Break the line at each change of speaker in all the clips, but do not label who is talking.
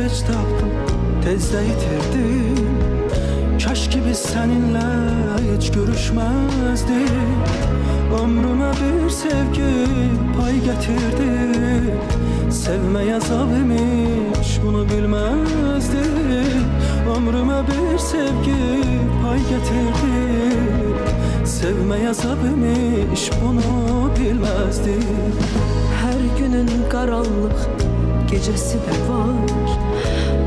gec tapdım, tezde yitirdim. Kaş ki biz seninle hiç görüşmezdik. Ömrüme bir sevgi pay getirdi. Sevmeye azap imiş, bunu bilmezdim. Ömrüme bir sevgi pay getirdi. Sevmeye azap imiş, bunu bilmezdim.
Her günün karanlık gecesi de var.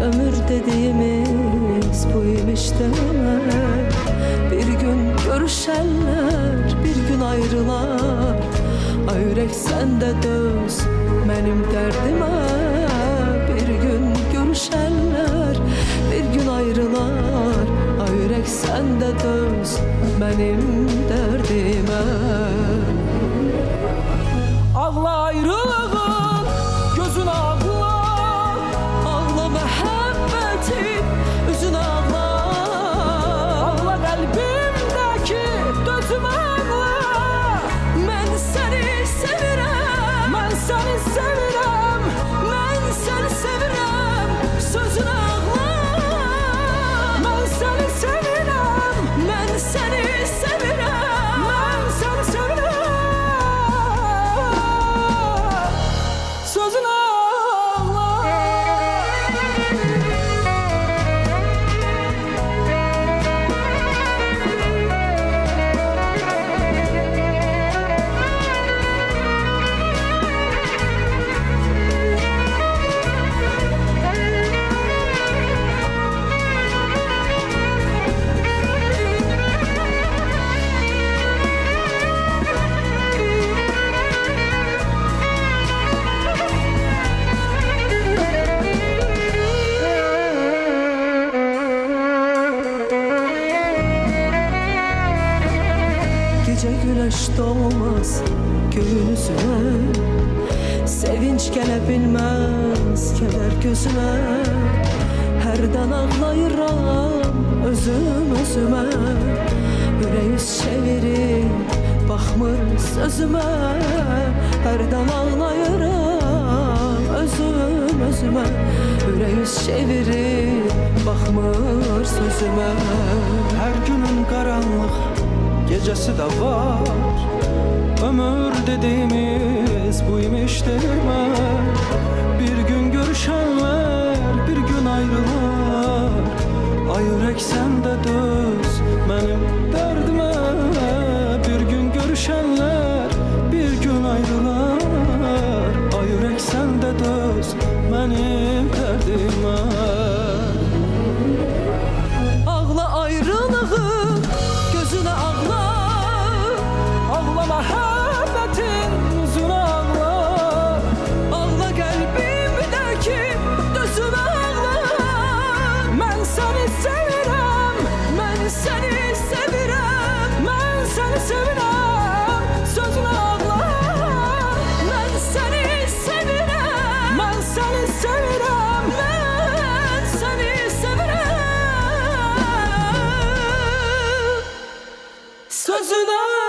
Ömür dediğimiz buymuş demek. Bir gün görüşenler, bir gün ayrılar. Ay yürek sende döz benim derdime. Bir gün görüşenler, bir gün ayrılar. Ay yürek sende döz benim derdime.
Ağla ayrılığın gözün ağla.
Ağla muhabbetin üzün ağla.
Ağla kalbimdeki dözüm ağla.
Ben seni sevirem,
Ben seni sevirem,
ben seni sevirem. Sözün ağla.
ben seni sevirem,
Ben seni sevirem.
ben seni sevirem. Sözün ağla.
Gece güneş doğmaz göğün yüzüne. Sevinç gelebilmez keder gözüme. Herden ağlayıram özüm özüme. Yüreğiz çevirir bakmır sözüme. Herden ağlayıram özüm özüme. Yüreğiz çevirir bakmır sözüme.
Her günün karanlık gecesi de var. Ömür dediğimiz buymuş demek. Bir gün görüşenler, bir gün ayrılar. Ay yürek sende döz benim derdime. Bir gün görüşenler, bir gün ayrılar. Ay yürek sende döz benim derdime.
Ağla ayrılığı gözüne ağla.
Ağla muhabbetin yüzüne ağla.
Ağla kalbimdeki düzüne ağla.
Ben seni sevirem,
Ben seni sevirem.
ben seni sevirem. Sözüne ağla.
Ben seni sevirem.
Ben seni sevirem.
Ben seni sevirem.
Sözüne